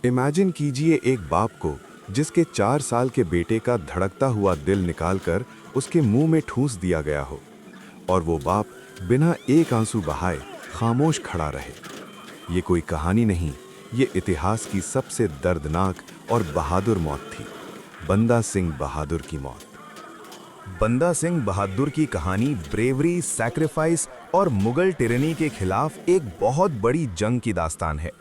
Imagine कीजिए एक बाप को जिसके 4 साल के बेटे का धड़कता हुआ दिल निकालकर उसके मुंह में ठूंस दिया गया हो और वो बाप बिना एक आंसू बहाए खामोश खड़ा रहे। ये कोई कहानी नहीं, ये इतिहास की सबसे दर्दनाक और बहादुर मौत थी, बंदा सिंह बहादुर की मौत। बंदा सिंह बहादुर की कहानी ब्रेवरी, सैक्रिफाइस और मुगल टिरनी के खिलाफ एक बहुत बड़ी जंग की दास्तान है।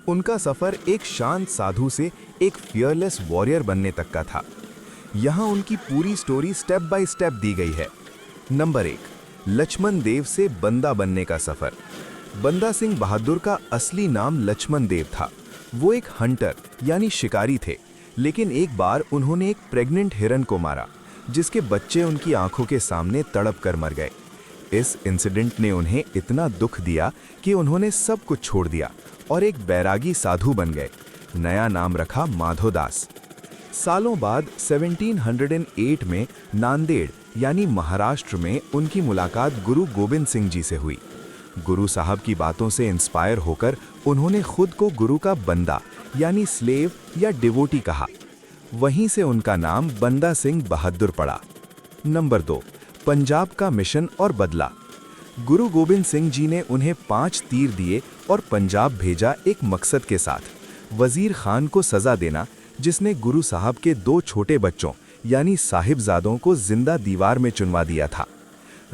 उनका सफर एक शांत साधु से एक फियरलेस वॉरियर बनने तक का था। यहाँ उनकी पूरी स्टोरी स्टेप बाय स्टेप दी गई है। नंबर 1, लक्ष्मण देव से बंदा बनने का सफर। बंदा सिंह बहादुर का असली नाम लक्ष्मण देव था। वो एक हंटर यानी शिकारी थे, लेकिन एक बार उन्होंने एक प्रेग्नेंट हिरन को मारा, जिसके बच्चे उनकी आंखों के सामने तड़प कर मर गए। इस इंसिडेंट ने उन्हें इतना दुख दिया कि उन्होंने सब कुछ छोड़ दिया और एक बैरागी साधु बन गए। नया नाम रखा माधोदास। सालों बाद 1708 में नांदेड़ यानी महाराष्ट्र में उनकी मुलाकात गुरु गोबिंद सिंह जी से हुई। गुरु साहब की बातों से इंस्पायर होकर उन्होंने खुद को गुरु का बंदा यानी स्लेव या डिवोटी कहा। वहीं से उनका नाम बंदा सिंह बहादुर पड़ा। नंबर 2, पंजाब का मिशन और बदला। गुरु गोबिंद सिंह जी ने उन्हें 5 तीर दिए और पंजाब भेजा एक मकसद के साथ, वजीर खान को सजा देना, जिसने गुरु साहब के 2 छोटे बच्चों यानी साहिबजादों को जिंदा दीवार में चुनवा दिया था।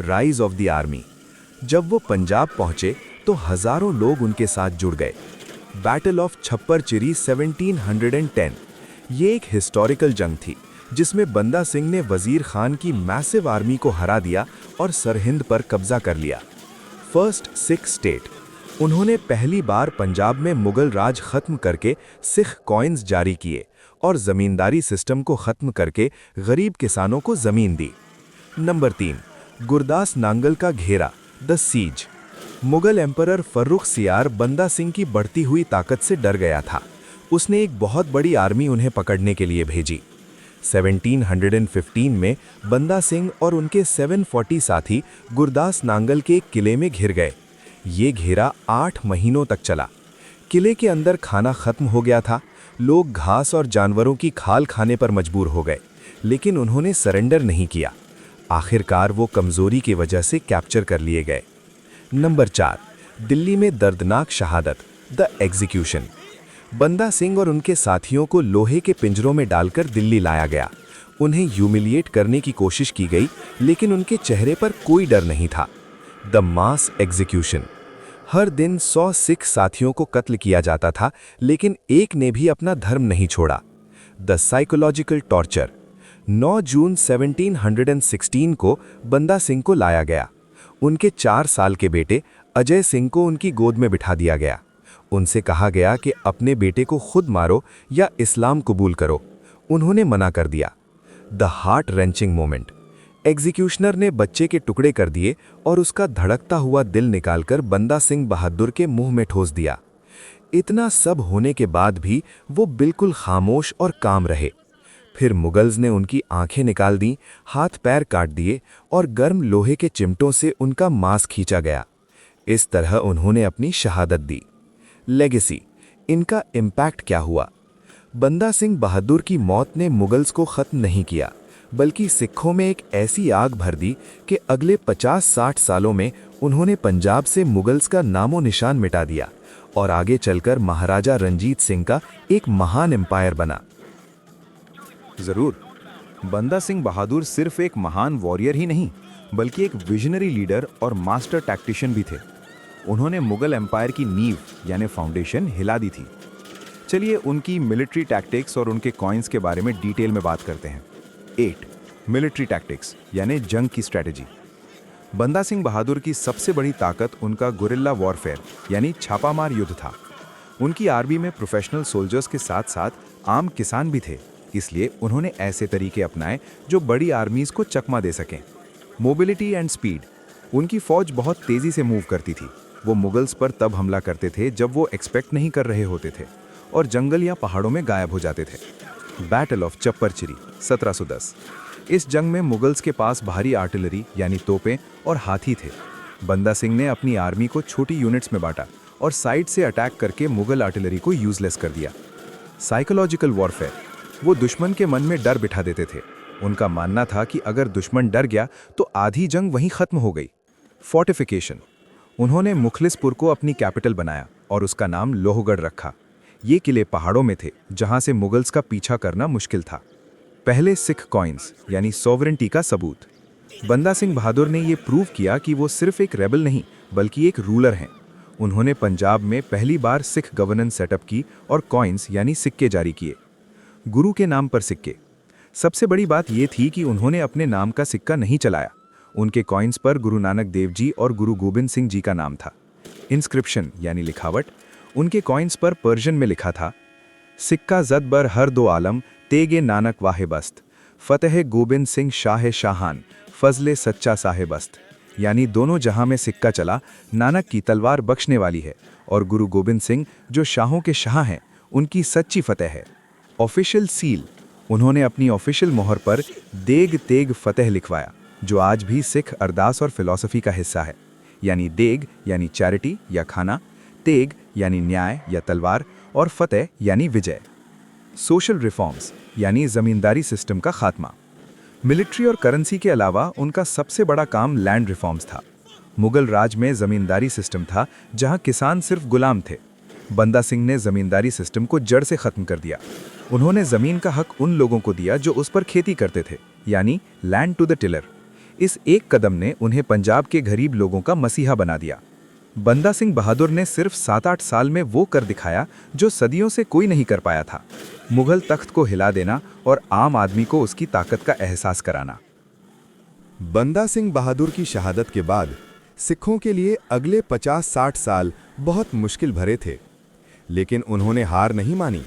Rise of the army. जब वो पंजाब पहुंचे तो हजारों लोग उनके साथ जुड़ गए। बैटल ऑफ छप्पर चिरी 1710। ये एक हिस्टोरिकल जंग थी जिसमें बंदा सिंह ने वजीर खान की मैसिव आर्मी को हरा दिया और सरहिंद पर कब्जा कर लिया। First Sikh state. उन्होंने पहली बार पंजाब में मुगल राज खत्म करके सिख कॉइन्स जारी किए और जमींदारी सिस्टम को खत्म करके गरीब किसानों को जमीन दी। नंबर 3, गुरदास नांगल का घेरा, the siege. Mughal emperor Farrukh Siyar Banda Singh की बढ़ती हुई ताकत से डर गया था। उसने एक बहुत बड़ी आर्मी उन्हें पकड़ने के लिए भेजी। 1715 में बंदा सिंह और उनके 740 साथी गुरदास नांगल के एक किले में घिर गए। ये घेरा 8 महीनों तक चला। किले के अंदर खाना खत्म हो गया था। लोग घास और जानवरों की खाल खाने पर मजबूर हो गए, लेकिन उन्होंने सरेंडर नहीं किया। आखिरकार वो कमजोरी की वजह से कैप्चर कर लिए गए। नंबर 4, दिल्ली में दर्दनाक शहादत, द एग्जीक्यूशन। बंदा सिंह और उनके साथियों को लोहे के पिंजरों में डालकर दिल्ली लाया गया। उन्हें ह्यूमिलिएट करने की कोशिश की गई, लेकिन उनके चेहरे पर कोई डर नहीं था। The mass execution. हर दिन 100 सिख साथियों को कत्ल किया जाता था, लेकिन एक ने भी अपना धर्म नहीं छोड़ा। The psychological torture. 9 जून 1716 को बंदा सिंह को लाया गया। उनके 4 साल के बेटे अजय सिंह को उनकी गोद में बिठा दिया गया। उनसे कहा गया कि अपने बेटे को खुद मारो या इस्लाम कबूल करो। उन्होंने मना कर दिया। The heart wrenching moment. Executioner ने बच्चे के टुकड़े कर दिए और उसका धड़कता हुआ दिल निकालकर बंदा सिंह बहादुर के मुंह में ठोस दिया। इतना सब होने के बाद भी वो बिल्कुल खामोश और काम रहे। फिर मुगल्स ने उनकी आंखें निकाल दी, हाथ पैर काट दिए और गर्म लोहे के चिमटों से उनका मांस खींचा गया। इस तरह उन्होंने अपनी शहादत दी। लेगेसी। इनका इम्पैक्ट क्या हुआ? बंदा सिंह बहादुर की मौत ने मुगल्स को खत्म नहीं किया, बल्कि सिखों में एक ऐसी आग भर दी कि अगले 50-60 सालों में उन्होंने पंजाब से मुगल्स का नामो निशान मिटा दिया और आगे चलकर महाराजा रंजीत सिंह का एक महान एम्पायर बना। जरूर, बंदा सिंह बहादुर सिर्फ एक महान वॉरियर ही नहीं, बल्कि एक विजनरी लीडर और मास्टर टैक्टिशियन भी थे। उन्होंने मुगल एम्पायर की नींव यानी फाउंडेशन हिला दी थी। चलिए उनकी मिलिट्री टैक्टिक्स और उनके कॉइन्स के बारे में डिटेल में बात करते हैं। 8, मिलिट्री टैक्टिक्स यानी जंग की स्ट्रेटजी। बंदा सिंह बहादुर की सबसे बड़ी ताकत उनका गुरिल्ला वॉरफेयर यानी छापामार युद्ध था। उनकी आर्मी में प्रोफेशनल सोल्जर्स के साथ साथ आम किसान भी थे, इसलिए उन्होंने ऐसे तरीके अपनाए जो बड़ी आर्मीज को चकमा दे सकें। Mobility and speed. उनकी फौज बहुत तेजी से मूव करती थी। वो मुगल्स पर तब हमला करते थे जब वो एक्सपेक्ट नहीं कर रहे होते थे और जंगल या पहाड़ों में गायब हो जाते थे। Battle of Chappar Chiri 1710। इस जंग में मुगल्स के पास भारी आर्टिलरी यानी तोपें और हाथी थे। बंदा सिंह ने अपनी आर्मी को छोटी यूनिट्स में बांटा और साइड से अटैक करके मुगल आर्टिलरी को यूजलेस कर दिया। Psychological warfare. वो दुश्मन के मन में डर बिठा देते थे। उनका मानना था कि अगर दुश्मन डर गया तो आधी जंग वहीं खत्म हो गई। फोर्टिफिकेशन। उन्होंने मुखलिसपुर को अपनी कैपिटल बनाया और उसका नाम लोहगढ़ रखा। ये किले पहाड़ों में थे जहां से मुगल्स का पीछा करना मुश्किल था। पहले सिख कॉइन्स यानी सॉवरेंटी का सबूत। बंदा सिंह बहादुर ने ये प्रूव किया कि वो सिर्फ एक रेबल नहीं बल्कि एक रूलर हैं। उन्होंने पंजाब में पहली बार सिख गवर्नेंस सेटअप की और कॉइन्स यानी सिक्के जारी किए। गुरु के नाम पर सिक्के। सबसे बड़ी बात यह थी कि उन्होंने अपने नाम का सिक्का नहीं चलाया। उनके कॉइन्स पर गुरु नानक देव जी और गुरु गोबिंद सिंह जी का नाम था। इंस्क्रिप्शन यानी लिखावट। उनके कॉइन्स पर पर्शियन में लिखा था, सिक्का जद बर हर दो आलम तेगे नानक वाहे बस्त, फतेह गोबिंद सिंह शाह शाहान फजले सच्चा साहेबस्त। यानी दोनों जहां में सिक्का चला, नानक की तलवार बख्शने वाली है और गुरु गोबिंद सिंह जो शाहों के शाह हैं उनकी सच्ची फतेह है। Official seal. उन्होंने अपनी ऑफिशियल मोहर पर देग तेग फतेह लिखवाया, जो आज भी सिख अरदास और फिलॉसफी का हिस्सा है। यानी देग यानी चैरिटी या खाना, तेग यानी न्याय या तलवार, और फतेह यानी विजय। सोशल रिफॉर्म्स यानी जमींदारी सिस्टम का खात्मा। मिलिट्री और करेंसी के अलावा उनका सबसे बड़ा काम लैंड रिफॉर्म्स था। मुगल राज में जमींदारी सिस्टम था जहां किसान सिर्फ गुलाम थे। बंदा सिंह ने जमींदारी सिस्टम को जड़ से खत्म कर दिया। उन्होंने जमीन का हक उन लोगों को दिया जो उस पर खेती करते थे, यानी लैंड टू द टिलर। इस एक कदम ने उन्हें पंजाब के गरीब लोगों का मसीहा बना दिया। बंदा सिंह बहादुर ने सिर्फ 7-8 साल में वो कर दिखाया जो सदियों से कोई नहीं कर पाया था, मुगल तख्त को हिला देना और आम आदमी को उसकी ताकत का एहसास कराना। बंदा सिंह बहादुर की शहादत के बाद सिखों के लिए अगले 50-60 साल बहुत मुश्किल भरे थे, लेकिन उन्होंने हार नहीं मानी।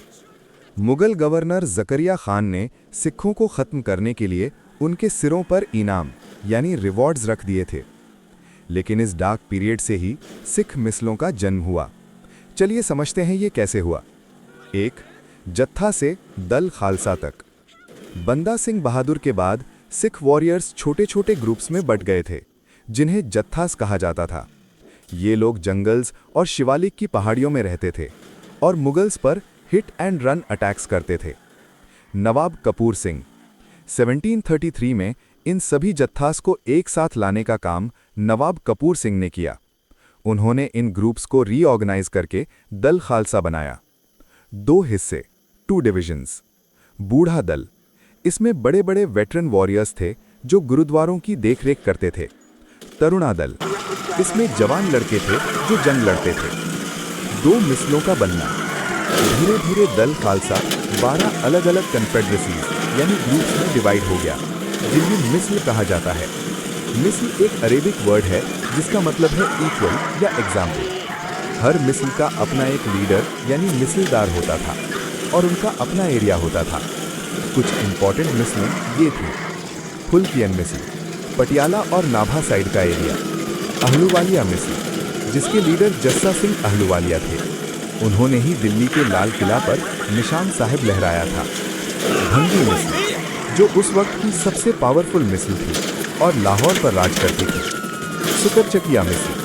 मुगल गवर्नर जकरिया खान ने सिखों को खत्म करने के लिए उनके सिरों पर इनाम यानी रिवॉर्ड्स रख दिए थे। लेकिन इस डार्क पीरियड से ही सिख मिसलों का जन्म हुआ। चलिए समझते हैं ये कैसे हुआ। 1. जत्था से दल खालसा तक। बंदा सिंह बहादुर के बाद सिख वॉरियर्स छोटे छोटे ग्रुप्स में बट गए थे, जिन्हें जत्थास कहा जाता था। ये लोग जंगल्स और शिवालिक की पहाड़ियों में रहते थे और मुगल्स पर हिट एंड रन अटैक्स करते थे। नवाब कपूर सिंह 1733 में इन सभी जत्थास को एक साथ लाने का काम नवाब कपूर सिंह ने किया। उन्होंने इन ग्रुप्स को रीऑर्गेनाइज करके दल खालसा बनाया। 2 हिस्से, 2 डिविजन्स। बूढ़ा दल, इसमें बड़े बड़े वेटरन वॉरियर्स थे जो गुरुद्वारों की देखरेख करते थे। तरुणा दल, इसमें जवान लड़के थे जो जंग लड़ते थे। 2 मिसलों का बनना। धीरे धीरे दल खालसा 12 अलग अलग कन्फेडरेसीज यानी ग्रुप्स में डिवाइड हो गया, जिन्हें मिसल कहा जाता है। मिसल एक अरेबिक वर्ड है जिसका मतलब है इक्वल या एग्जाम्पल। हर मिसल का अपना एक लीडर यानी मिसलदार होता था और उनका अपना एरिया होता था। कुछ इंपॉर्टेंट मिसलें ये थी: फुलकियन मिसल, पटियाला और नाभा साइड का एरिया। अहलुवालिया मिसल, जिसके लीडर जस्सा सिंह अहलुवालिया थे। उन्होंने ही दिल्ली के लाल किला पर निशान साहिब लहराया था। भंगी मिसल, जो उस वक्त की सबसे पावरफुल मिसल थी और लाहौर पर राज करती थी। सुकरचकिया मिसल,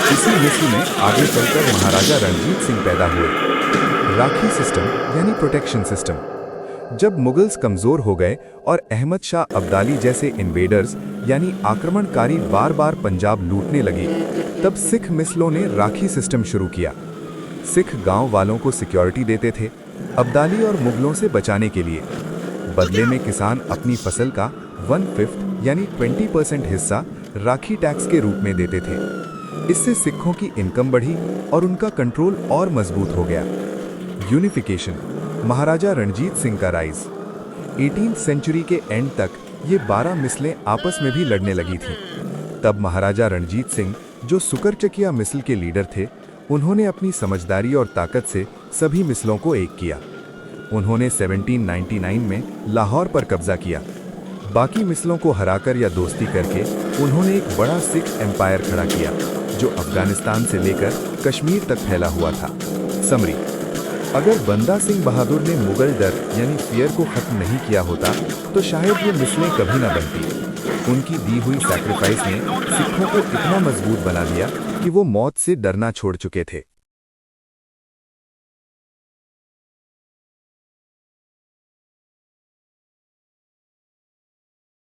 इसी मिसल में आगे चलकर महाराजा रणजीत सिंह पैदा हुए। राखी सिस्टम यानी प्रोटेक्शन सिस्टम। जब मुगल्स कमजोर हो गए और अहमद शाह अब्दाली जैसे इन्वेडर्स यानी आक्रमणकारी बार बार पंजाब लूटने लगे, तब सिख मिसलों ने राखी सिस्टम शुरू किया। सिख गांव वालों को सिक्योरिटी देते थे, अब्दाली और मुगलों से बचाने के लिए। बदले में किसान अपनी फसल का 1/5 यानी 20% हिस्सा राखी टैक्स के रूप में देते थे। इससे सिखों की इनकम बढ़ी और उनका कंट्रोल और मजबूत हो गया। यूनिफिकेशन, महाराजा रणजीत सिंह का राइज। 18th सेंचुरी के एंड तक ये 12 मिसलें आपस में भी लड़ने लगी थीं। तब महाराजा रणजीत सिंह, जो सुकरचकिया मिसल के लीडर थे, उन्होंने अपनी समझदारी और ताकत से सभी मिसलों को एक किया। उन्होंने 1799 में लाहौर पर कब्जा किया। बाकी मिसलों को हराकर या दोस्ती करके उन्होंने एक बड़ा सिख एम्पायर खड़ा किया, जो अफगानिस्तान से लेकर कश्मीर तक फैला हुआ था। समरी, अगर बंदा सिंह बहादुर ने मुगल डर यानी फियर को खत्म नहीं किया होता तो शायद ये मिसलें कभी ना बनती। उनकी दी हुई सैक्रिफाइस ने सिखों को इतना मजबूत बना दिया कि वो मौत से डरना छोड़ चुके थे।